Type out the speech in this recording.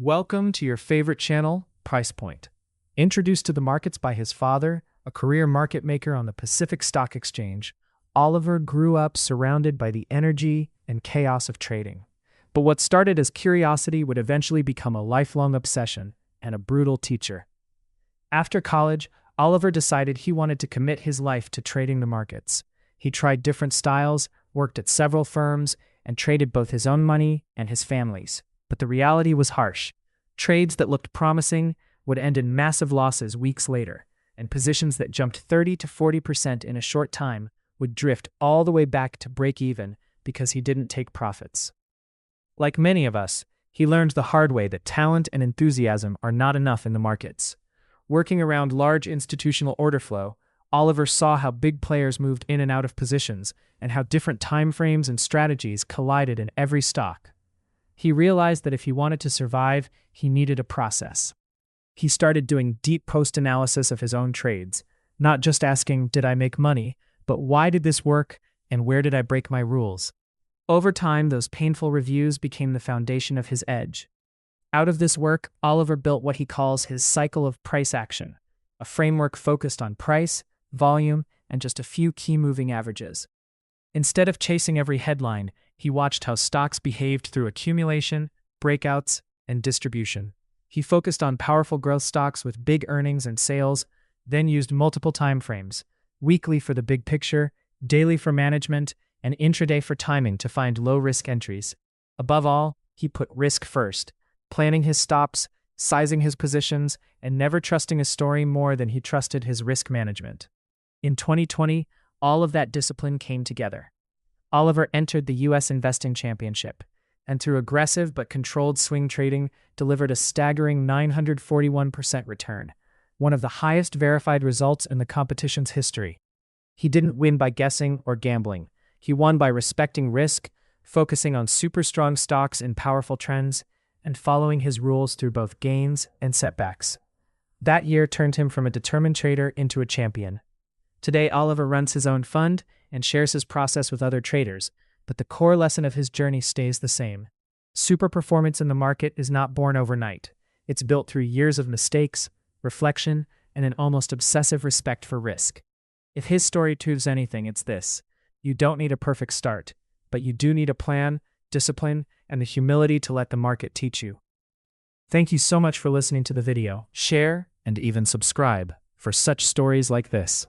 Welcome to your favorite channel, Price Point. Introduced to the markets by his father, a career market maker on the Pacific Stock Exchange, Oliver grew up surrounded by the energy and chaos of trading. But what started as curiosity would eventually become a lifelong obsession and a brutal teacher. After college, Oliver decided he wanted to commit his life to trading the markets. He tried different styles, worked at several firms, and traded both his own money and his family's. But the reality was harsh. Trades that looked promising would end in massive losses weeks later, and positions that jumped 30 to 40% in a short time would drift all the way back to break even because he didn't take profits. Like many of us, he learned the hard way that talent and enthusiasm are not enough in the markets. Working around large institutional order flow, Oliver saw how big players moved in and out of positions and how different timeframes and strategies collided in every stock. He realized that if he wanted to survive, he needed a process. He started doing deep post-analysis of his own trades, not just asking, did I make money, but why did this work and where did I break my rules? Over time, those painful reviews became the foundation of his edge. Out of this work, Oliver built what he calls his cycle of price action, a framework focused on price, volume, and just a few key moving averages. Instead of chasing every headline, he watched how stocks behaved through accumulation, breakouts, and distribution. He focused on powerful growth stocks with big earnings and sales, then used multiple timeframes, weekly for the big picture, daily for management, and intraday for timing to find low-risk entries. Above all, he put risk first, planning his stops, sizing his positions, and never trusting a story more than he trusted his risk management. In 2020, all of that discipline came together. Oliver entered the U.S. Investing Championship, and through aggressive but controlled swing trading, delivered a staggering 941% return, one of the highest verified results in the competition's history. He didn't win by guessing or gambling. He won by respecting risk, focusing on super strong stocks in powerful trends, and following his rules through both gains and setbacks. That year turned him from a determined trader into a champion. Today, Oliver runs his own fund and shares his process with other traders, but the core lesson of his journey stays the same. Super performance in the market is not born overnight. It's built through years of mistakes, reflection, and an almost obsessive respect for risk. If his story proves anything, it's this. You don't need a perfect start, but you do need a plan, discipline, and the humility to let the market teach you. Thank you so much for listening to the video. Share and even subscribe for such stories like this.